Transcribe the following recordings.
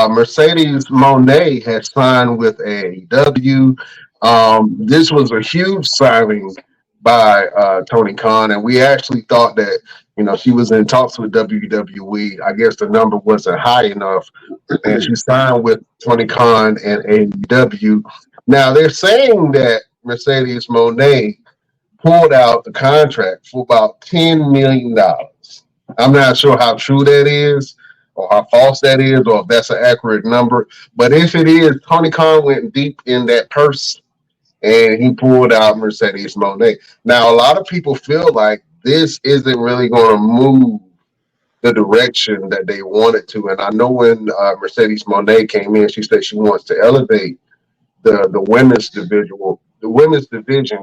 Mercedes Monet has signed with AEW. This was a huge signing by Tony Khan, and we actually thought that she was in talks with WWE. I guess the number wasn't high enough, and she signed with Tony Khan and AEW. Now they're saying that Mercedes Monet pulled out the contract for about $10 million. I'm not sure how true that is or how false that is or if that's an accurate number. But if it is, Tony Khan went deep in that purse and he pulled out Mercedes Monet. Now, a lot of people feel like this isn't really going to move the direction that they wanted to. And I know when Mercedes Monet came in, she said she wants to elevate the women's division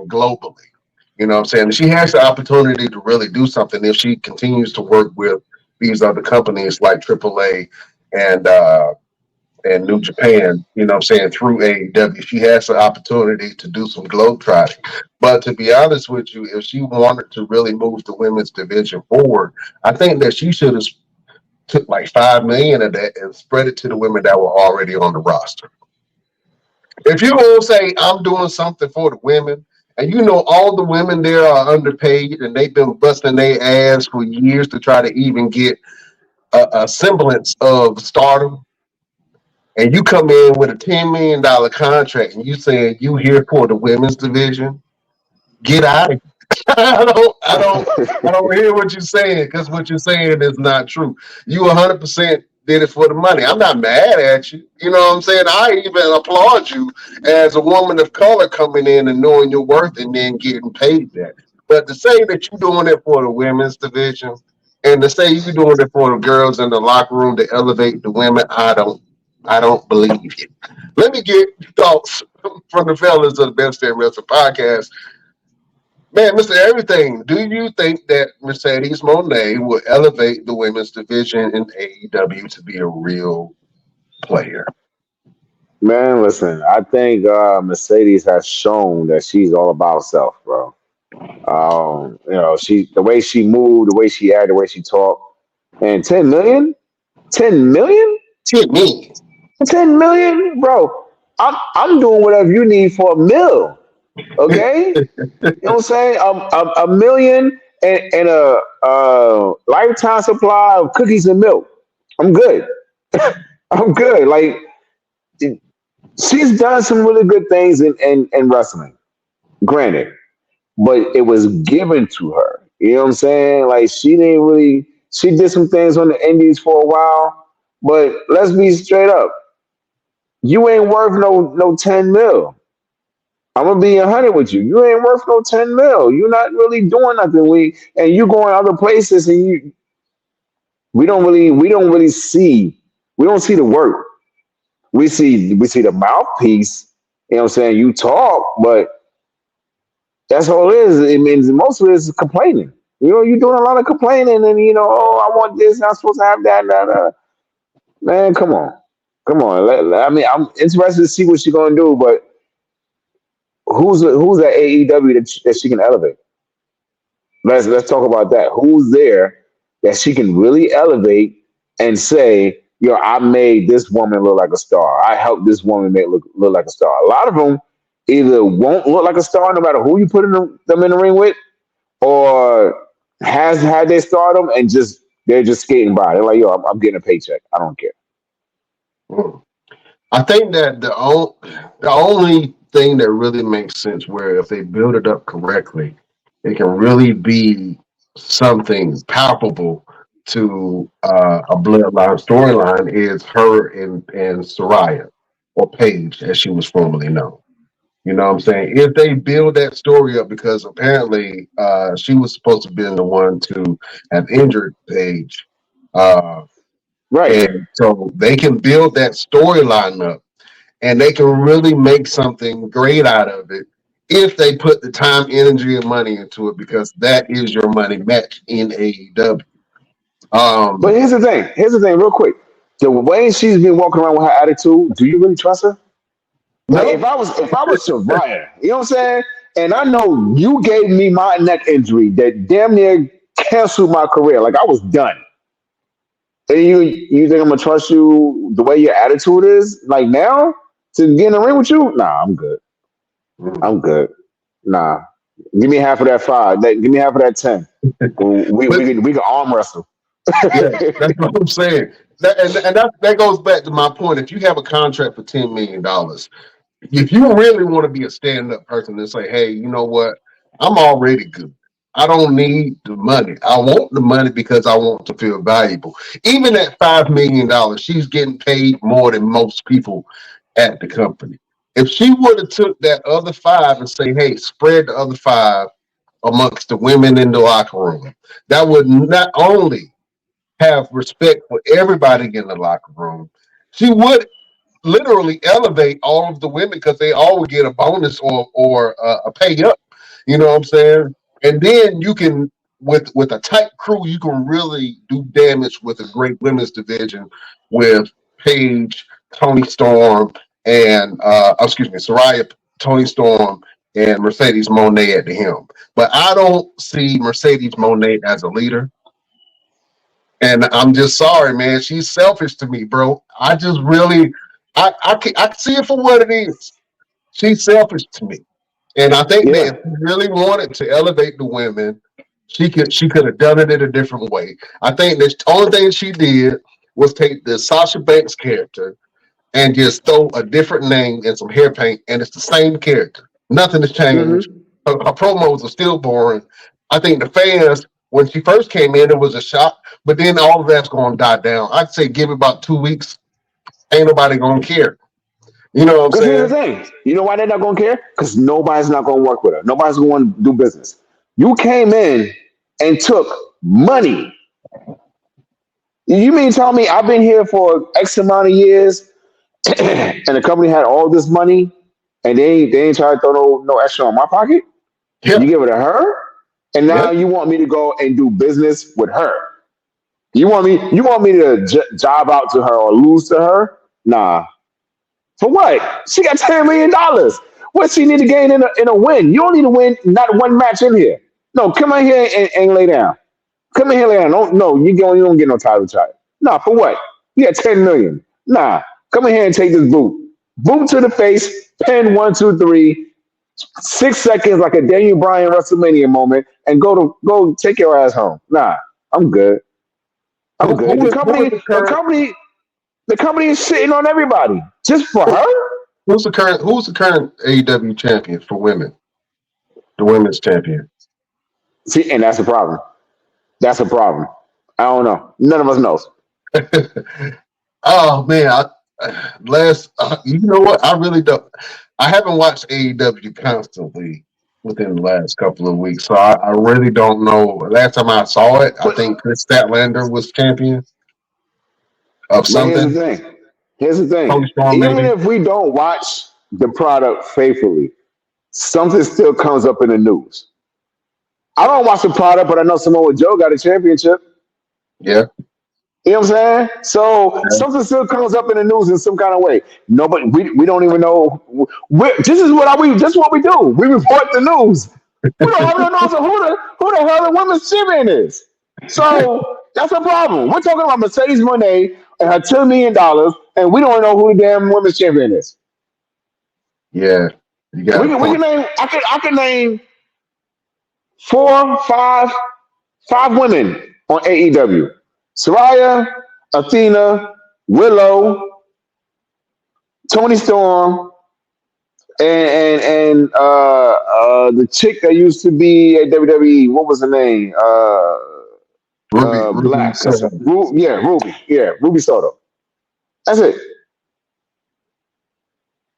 globally. You know what I'm saying? And she has the opportunity to really do something if she continues to work with these other companies like AAA and New Japan, you know what I'm saying, through AEW. She has the opportunity to do some globetrotting. But to be honest with you, if she wanted to really move the women's division forward, I think that she should have took like $5 million of that and spread it to the women that were already on the roster. If you're going to say, I'm doing something for the women, and all the women there are underpaid and they've been busting their ass for years to try to even get a semblance of stardom, and you come in with a $10 million contract and you saying you here for the women's division, get out of here. I don't hear what you're saying because what you're saying is not true. You 100% did it for the money. I'm not mad at you. You know what I'm saying? I even applaud you as a woman of color coming in and knowing your worth and then getting paid that. But to say that you're doing it for the women's division and to say you're doing it for the girls in the locker room to elevate the women, I don't believe you. Let me get thoughts from the fellas of the Best Damn Wrestling Podcast. Man, Mr. Everything, do you think that Mercedes Monet will elevate the women's division in AEW to be a real player? Man, listen, I think Mercedes has shown that she's all about self, bro. The way she moved, the way she acted, the way she talked, and 10 million, 10 million, 10 million. 10 million, bro. I'm doing whatever you need for a mill. Okay, you know what I'm saying? A million and a lifetime supply of cookies and milk. I'm good. I'm good. Like she's done some really good things in wrestling. Granted, but it was given to her. You know what I'm saying? Like she did some things on the indies for a while, but let's be straight up. You ain't worth no 10 mil. I'm gonna be 100 with you. You ain't worth no 10 mil. You're not really doing nothing. And you going other places and we don't really see the work. We see the mouthpiece, you know what I'm saying? You talk, but that's all it is. It means most of it is complaining. You're doing a lot of complaining and oh, I want this, I'm supposed to have that. Man, come on. Come on. I mean, I'm interested to see what she's gonna do, but who's at AEW that she can elevate? Let's talk about that. Who's there that she can really elevate and say, I made this woman look like a star. I helped this woman look like a star. A lot of them either won't look like a star no matter who you put them in the ring with, or has had their stardom and they're just skating by. They're like, I'm getting a paycheck. I don't care. I think that the only thing that really makes sense where if they build it up correctly, it can really be something palpable to a bloodline storyline is her and Soraya, or Paige as she was formerly known. You know what I'm saying? If they build that story up, because apparently she was supposed to have been the one to have injured Paige. Right. And so they can build that storyline up and they can really make something great out of it if they put the time, energy, and money into it, because that is your money match in AEW. But here's the thing, real quick. The way she's been walking around with her attitude, do you really trust her? Like if I was Soraya, you know what I'm saying? And I know you gave me my neck injury that damn near canceled my career. Like I was done. And you think I'm gonna trust you the way your attitude is like now to get in the ring with you? Nah, I'm good. Mm. I'm good. Nah, give me half of that five. Give me half of that 10. We But we can arm wrestle. yeah, that's what I'm saying. That goes back to my point. If you have a contract for $10 million, if you really want to be a stand-up person and say, hey, you know what? I'm already good. I don't need the money. I want the money because I want to feel valuable. Even at $5 million, she's getting paid more than most people at the company. If she would have took that other five and say, hey, spread the other five amongst the women in the locker room, that would not only have respect for everybody in the locker room, she would literally elevate all of the women because they all would get a bonus or a pay up. You know what I'm saying? And then you can with a tight crew, you can really do damage with a great women's division with Paige, Tony Storm, and excuse me, Soraya, Tony Storm, and Mercedes Monet at the helm. But I don't see Mercedes Monet as a leader. And I'm just sorry, man. She's selfish to me, bro. I just really, I see it for what it is. She's selfish to me, and I think that Yeah. if she really wanted to elevate the women, she could have done it in a different way. I think the only thing she did was take the Sasha Banks character and just throw a different name and some hair paint, and it's the same character. Nothing has changed. Hmm. Her promos are still boring. I think the fans, when she first came in, it was a shock, but then all of that's going to die down. I'd say give it about 2 weeks. Ain't nobody going to care. You know what I'm Because here's the saying? thing. You know why they're not gonna care? Because nobody's not gonna work with her. Nobody's gonna do business. You came in and took money. You mean tell me I've been here for X amount of years and the company had all this money and they ain't try to throw no extra on my pocket? Yeah, You give it to her, and yeah. now you want me to go and do business with her. You want me to job out to her or lose to her? Nah. For what? She got $10 million. What she need to gain in a win? You don't need to win not one match in here. No, come in here and lay down. Come in here, lay down. Don't no, you don't get no title shot. Nah, for what? You got 10 million. Nah, come in here and take this boot. Boot to the face, pin 1, 2, 3, 6 seconds like a Daniel Bryan WrestleMania moment, and go take your ass home. Nah, I'm good. I'm good. The Who is company, the the current? company, the company is sitting on everybody just for Who, her. who's the current AEW champion for women? The women's champion. See, and that's the problem. That's a problem. I don't know. None of us knows. Oh man, you know what? I really don't. I haven't watched AEW constantly within the last couple of weeks, so I really don't know. Last time I saw it, I But think Chris Statlander was champion of but here's the something. thing. Here's the thing. Tony Storm, Even maybe. if we don't watch the product faithfully, something still comes up in the news. I don't watch the product, but I know Samoa Joe got a championship. Yeah. You know what I'm saying? So something still comes up in the news in some kind of way. Nobody, we don't even know. This is what we do. We report the news. We don't have no knowledge of who the hell the women's champion is. So that's a problem. We're talking about Mercedes Monet and her $2 million, and we don't know who the damn women's champion is. Yeah, you got We a can we can point. name. I can name four, five women on AEW. Soraya, Athena, Willow, Tony Storm, and the chick that used to be at WWE. What was her name? Ruby Black. Soho. Yeah, Ruby. Yeah, Ruby Soto. That's it.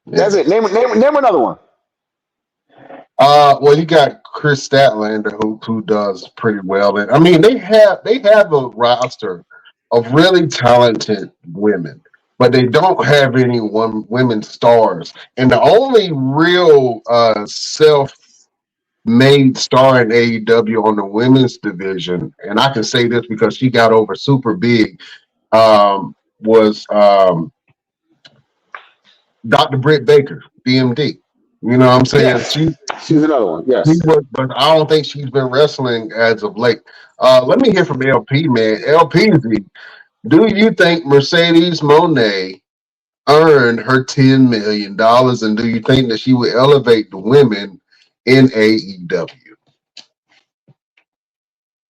That's Yeah. it. Name another one. Well, you got Chris Statlander who does pretty well, and I mean they have a roster of really talented women, but they don't have any women stars. And the only real self-made star in AEW on the women's division, and I can say this because she got over super big, was Dr. Britt Baker, DMD. You know what I'm saying? Yes, she's another one. He Yes. was, but I don't think she's been wrestling as of late. Let me hear from LP, man. LP Do you think Mercedes Moné earned her $10 million? And do you think that she would elevate the women in AEW?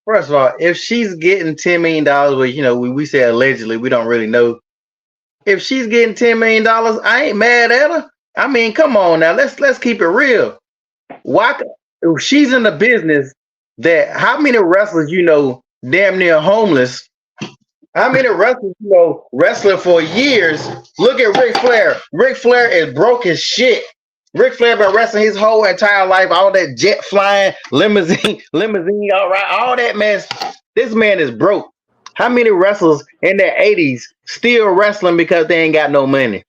First of all, if she's getting $10 million, well, we say allegedly, we don't really know. If she's getting $10 million, I ain't mad at her. I mean, come on now, let's keep it real. Why? If she's in the business, that how many wrestlers damn near homeless? How many wrestlers wrestling for years? Look at Ric Flair. Ric Flair is broke as shit. Ric Flair been wrestling his whole entire life, all that jet flying, limousine, all right, all that mess. This man is broke. How many wrestlers in their 80s still wrestling because they ain't got no money?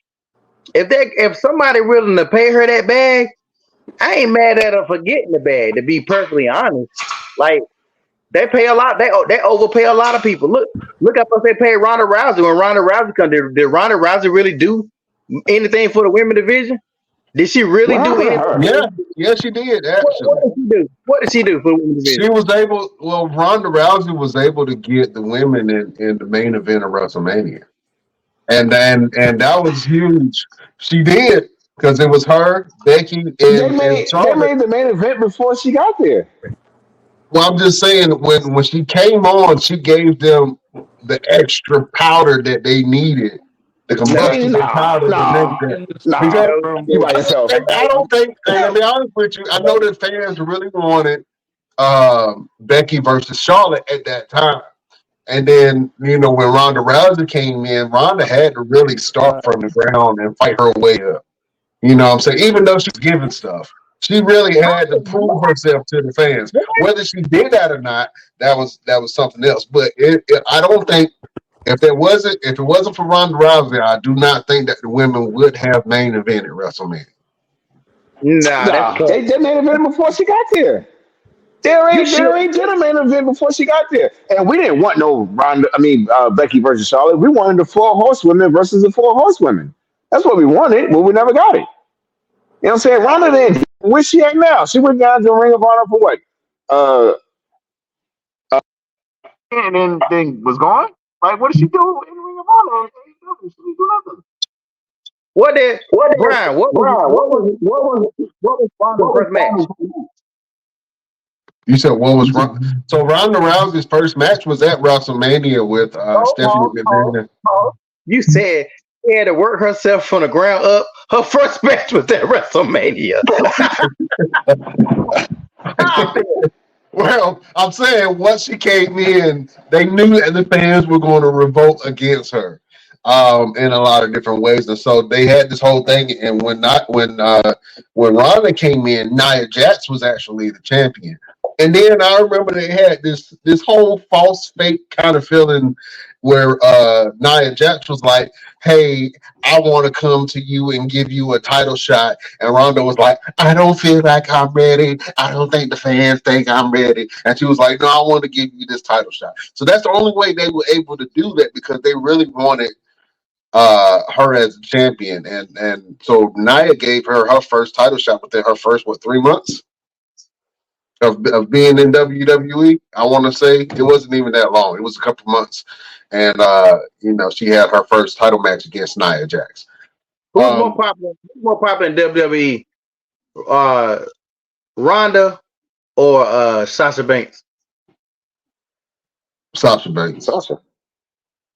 If somebody willing to pay her that bag, I ain't mad at her for getting the bag. To be perfectly honest, like they pay a lot. They overpay a lot of people. Look how much they paid Ronda Rousey when Ronda Rousey come. Did Ronda Rousey really do anything for the women division? Did she really do anything? Yeah, she did. Actually, what did she do? What did she do for the women division? She was able. Well, Ronda Rousey was able to get the women in the main event of WrestleMania, and that was huge. She did because it was her, Becky, and They made Charlotte. the main event before she got there. Well, I'm just saying when she came on, she gave them the extra powder that they needed, the combustible powder to make that. Because You by yourself. I don't think, and to be honest with you, I know that fans really wanted Becky versus Charlotte at that time. And then, when Ronda Rousey came in, Ronda had to really start from the ground and fight her way up. You know what I'm saying? Even though she's giving stuff, she really had to prove herself to the fans. Whether she did that or not, that was something else. But I don't think if it wasn't for Ronda Rousey, I do not think that the women would have main evented WrestleMania. They main event before she got there. They already did a main event before she got there, and we didn't want no Becky versus Charlotte. We wanted the 4 horsewomen versus the 4 horsewomen. That's what we wanted, but we never got it. You know what I'm saying? Ronda then, where's she at now? She went down to the Ring of Honor for what? And then was gone. Like, what did she do in the Ring of Honor? She didn't do nothing. Brian? What was Ronda's first match? You said what was wrong? So Ronda Rousey's first match was at WrestleMania with Stephanie McMahon. You said she had to work herself from the ground up. Her first match was at WrestleMania. Well, I'm saying once she came in, they knew that the fans were going to revolt against her in a lot of different ways, and so they had this whole thing. And when Ronda came in, Nia Jax was actually the champion. And then I remember they had this whole false fake kind of feeling where Nia Jax was like, hey, I want to come to you and give you a title shot. And Ronda was like, I don't feel like I'm ready. I don't think the fans think I'm ready. And she was like, no, I want to give you this title shot. So that's the only way they were able to do that, because they really wanted her as a champion. And so Nia gave her first title shot within her first, 3 months? Of being in WWE, I want to say it wasn't even that long. It was a couple months, and she had her first title match against Nia Jax. Who's more popular in WWE, Ronda or Sasha Banks? Sasha Banks. Sasha.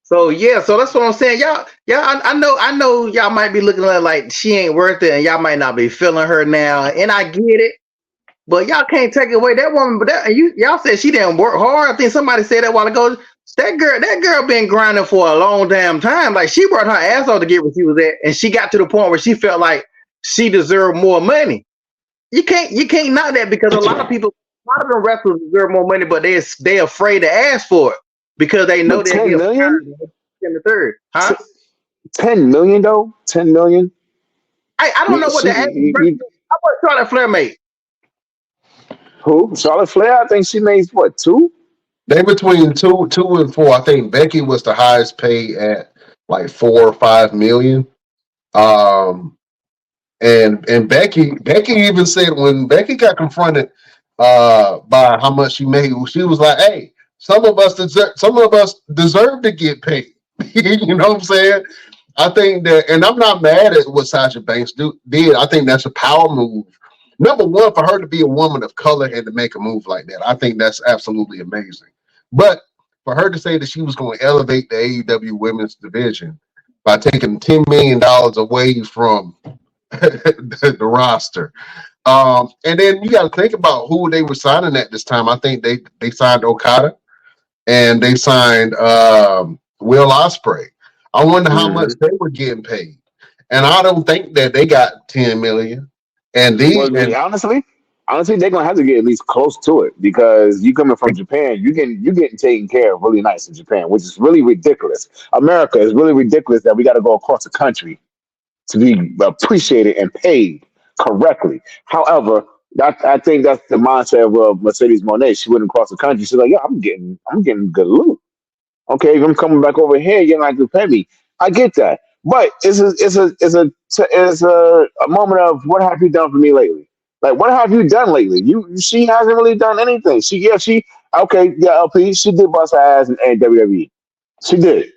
So that's what I'm saying. Y'all, I know y'all might be looking at her like she ain't worth it, and y'all might not be feeling her now, and I get it. But y'all can't take away that woman. But y'all said she didn't work hard. I think somebody said that a while ago. That girl been grinding for a long damn time. Like, she worked her ass off to get where she was at, and she got to the point where she felt like she deserved more money. You can't knock that, because a lot of them wrestlers deserve more money, but they're afraid to ask for it because they know they're $10 million in the third. Huh? $10 million though. $10 million. I don't know what the average. How much Charlotte Flair made? Who? Charlotte Flair? I think she made what, 2? They between 2 and 4. I think Becky was the highest paid at like 4 or 5 million. And Becky even said when Becky got confronted by how much she made, she was like, "Hey, some of us deserve to get paid." You know what I'm saying? I think that, and I'm not mad at what Sasha Banks did. I think that's a power move. Number one, for her to be a woman of color and to make a move like that, I think that's absolutely amazing. But for her to say that she was going to elevate the AEW women's division by taking $10 million away from the roster, and then you got to think about who they were signing at this time. I think they signed Okada and they signed Will Ospreay. I wonder how much they were getting paid, and I don't think that they got 10 million. And Well, honestly, they're gonna have to get at least close to it because you coming from Japan, you getting taken care of really nice in Japan, which is really ridiculous. America is really ridiculous that we got to go across the country to be appreciated and paid correctly. However, I think that's the mindset of Mercedes Moné. She went across the country. She's like, yeah, I'm getting good loot. Okay, if I'm coming back over here, you're not gonna pay me. I get that, but it's a moment of what have you done for me lately? Like, what have you done lately? She hasn't really done anything. LP, she did bust her ass in WWE. She did.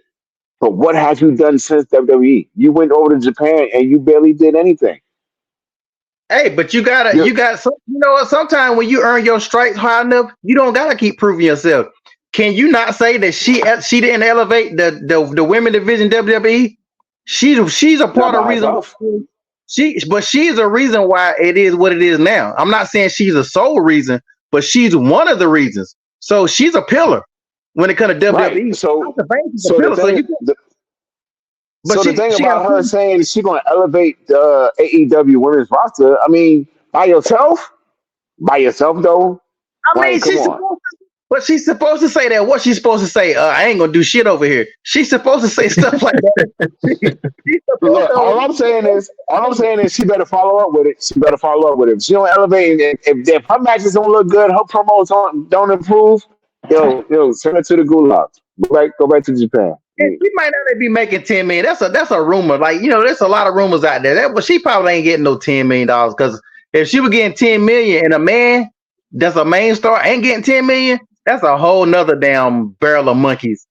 But what have you done since WWE? You went over to Japan and you barely did anything. Hey, but you got some, you know what? Sometimes when you earn your stripes high enough, you don't gotta keep proving yourself. Can you not say that she didn't elevate the women division WWE? She's a part of the reason. She's a reason why it is what it is now. I'm not saying she's a sole reason, but she's one of the reasons. So she's a pillar when it comes to WWE. Right. So the thing about her saying she's going to elevate the AEW women's roster, I mean, by yourself though. I mean, but she's supposed to say that. What she's supposed to say? I ain't gonna do shit over here. She's supposed to say stuff like that. Look, all I'm saying is she better follow up with it. If she don't elevate, if her matches don't look good, her promos don't improve, send her to the gulag. Go back to Japan. And she might not be making 10 million. That's a rumor. Like, there's a lot of rumors out there. But she probably ain't getting no $10 million because if she was getting 10 million and a man that's a main star ain't getting 10 million, that's a whole nother damn barrel of monkeys.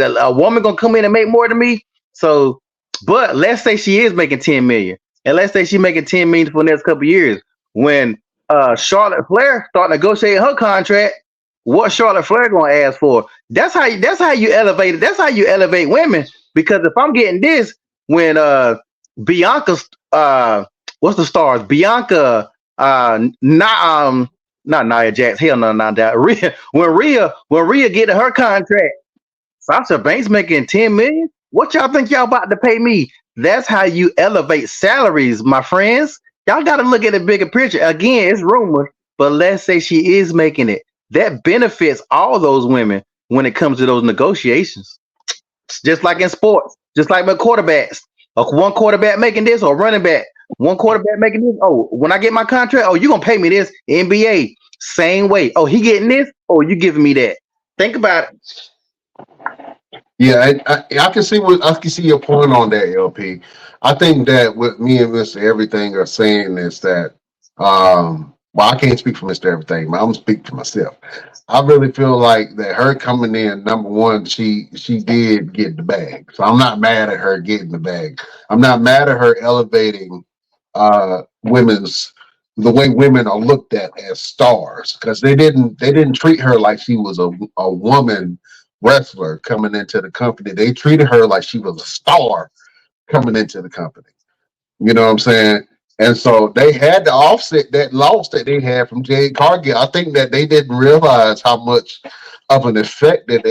A woman gonna come in and make more than me. So, but let's say she is making 10 million, and let's say she's making 10 million for the next couple of years. When Charlotte Flair start negotiating her contract, what Charlotte Flair gonna ask for? That's how you elevate it. That's how you elevate women. Because if I'm getting this, when Bianca's what's the stars? Bianca not Nia Jax, hell no, not that. When Rhea getting her contract, Sasha Banks making 10 million. What y'all think y'all about to pay me? That's how you elevate salaries, my friends. Y'all got to look at the bigger picture. Again, it's rumored, but let's say she is making it. That benefits all those women when it comes to those negotiations. Just like in sports, just like with quarterbacks. One quarterback making this or running back. One quarterback making this. Oh, when I get my contract, oh, you're going to pay me this. NBA, same way. Oh, he getting this. Oh, you giving me that. Think about it. Yeah, I can see your point on that, LP. I think that what me and Mr. Everything are saying is that, well, I can't speak for Mr. Everything, but I'm gonna speak for myself. I really feel like that her coming in, number one, she did get the bag. So I'm not mad at her getting the bag. I'm not mad at her elevating the way women are looked at as stars, because they didn't treat her like she was a woman wrestler coming into the company. They treated her like she was a star coming into the company. You know what I'm saying? And so they had to offset that loss that they had from Jade Cargill. I think that they didn't realize how much of an effect that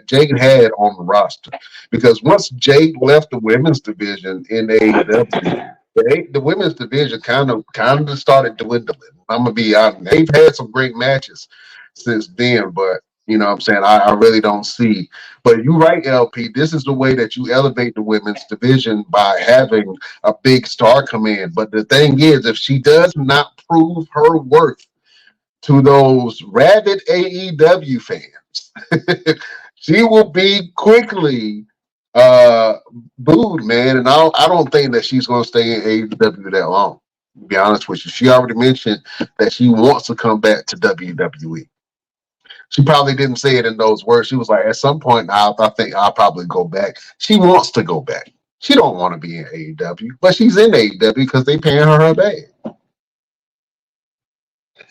Jade had on the roster. Because once Jade left the women's division in AEW, the women's division kind of started dwindling. I'm gonna be honest. They've had some great matches since then, but you know what I'm saying? I really don't see. But you're right, LP. This is the way that you elevate the women's division, by having a big star come in. But the thing is, if she does not prove her worth to those rabid AEW fans, she will be quickly booed, man. And I don't think that she's going to stay in AEW that long, to be honest with you. She already mentioned that she wants to come back to WWE. She probably didn't say it in those words. She was like, at some point, I think I'll probably go back. She wants to go back. She don't want to be in AEW, but she's in AEW because they paying her bag.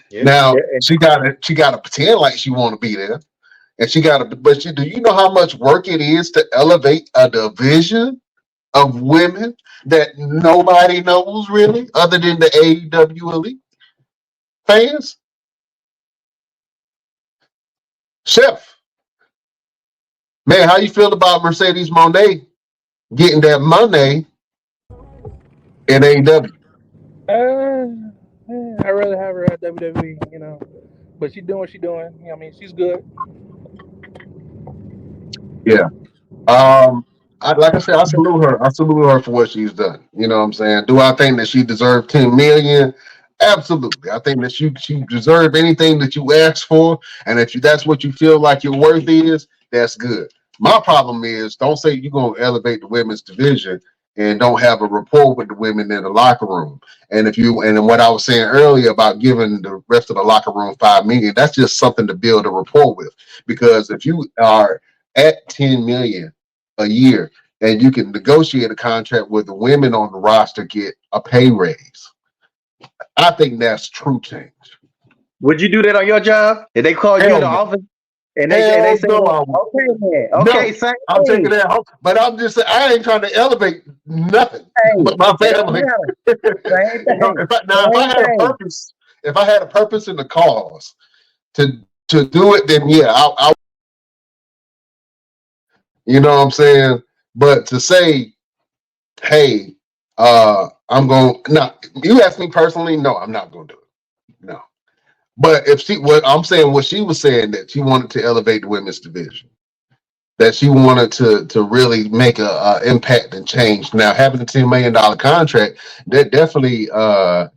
Yeah. Now she gotta pretend like she want to be there, and she gotta. But do you know how much work it is to elevate a division of women that nobody knows really, other than the AEW elite fans? Chef, man, how you feel about Mercedes Moné getting that money in AEW? I'd rather have her at WWE, but she's doing what she's doing. I mean, she's good. Yeah. Like I said, I salute her. I salute her for what she's done. You know what I'm saying? Do I think that she deserved 10 million? Absolutely. I think that she deserved anything that you ask for, and if that's what you feel like your worth is, that's good. My problem is, don't say you're gonna elevate the women's division and don't have a rapport with the women in the locker room. And what I was saying earlier about giving the rest of the locker room 5 million, that's just something to build a rapport with. Because if you are at 10 million a year and you can negotiate a contract where the women on the roster get a pay raise, I think that's true change. Would you do that on your job? If they call you in the office and they say, okay, man, okay, same I'm thing. taking that home. But I'm just saying, I ain't trying to elevate nothing. But my family. If I had a purpose in the cause to do it, then yeah, I you know what I'm saying? But to say, hey, I'm going you ask me personally, no, I'm not gonna do it. No. But what she was saying, that she wanted to elevate the women's division, that she wanted to really make a impact and change. Now, having a $10 million contract, that definitely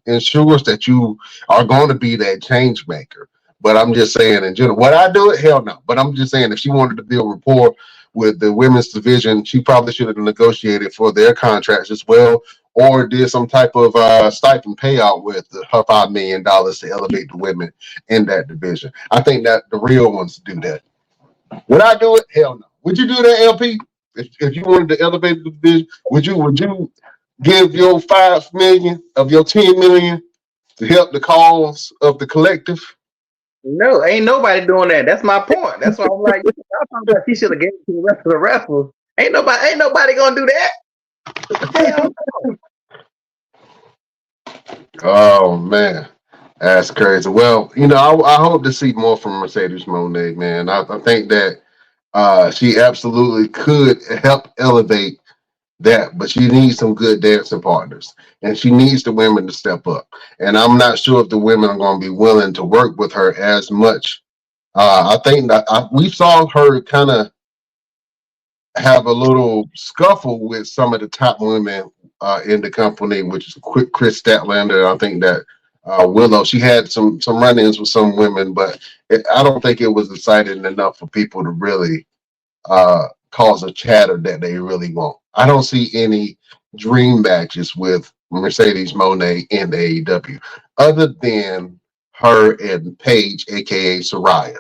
ensures that you are going to be that change maker. But I'm just saying, in general, would I do it? Hell no. But I'm just saying, if she wanted to build rapport with the women's division, she probably should have negotiated for their contracts as well, or did some type of stipend payout with her $5 million to elevate the women in that division. I think that the real ones do that. Would I do it? Hell no. Would you do that, LP? If you wanted to elevate the division, would you give your 5 million of your 10 million to help the cause of the collective? No, ain't nobody doing that. That's my point. That's why I'm like, I thought that she should have gave it to the rest of the wrestlers. Ain't nobody gonna do that. Oh man, that's crazy. Well, I hope to see more from Mercedes Moné, man. I think that she absolutely could help elevate that, but she needs some good dancing partners, and she needs the women to step up. And I'm not sure if the women are going to be willing to work with her as much. I think that we saw her kind of have a little scuffle with some of the top women in the company, which is Chris Statlander. I think that Willow, she had some run-ins with some women, but I don't think it was exciting enough for people to really cause a chatter that they really want. I don't see any dream matches with Mercedes Moné in AEW other than her and Paige, aka Soraya.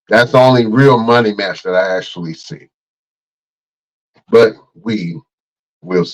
That's the only real money match that I actually see. But we will see.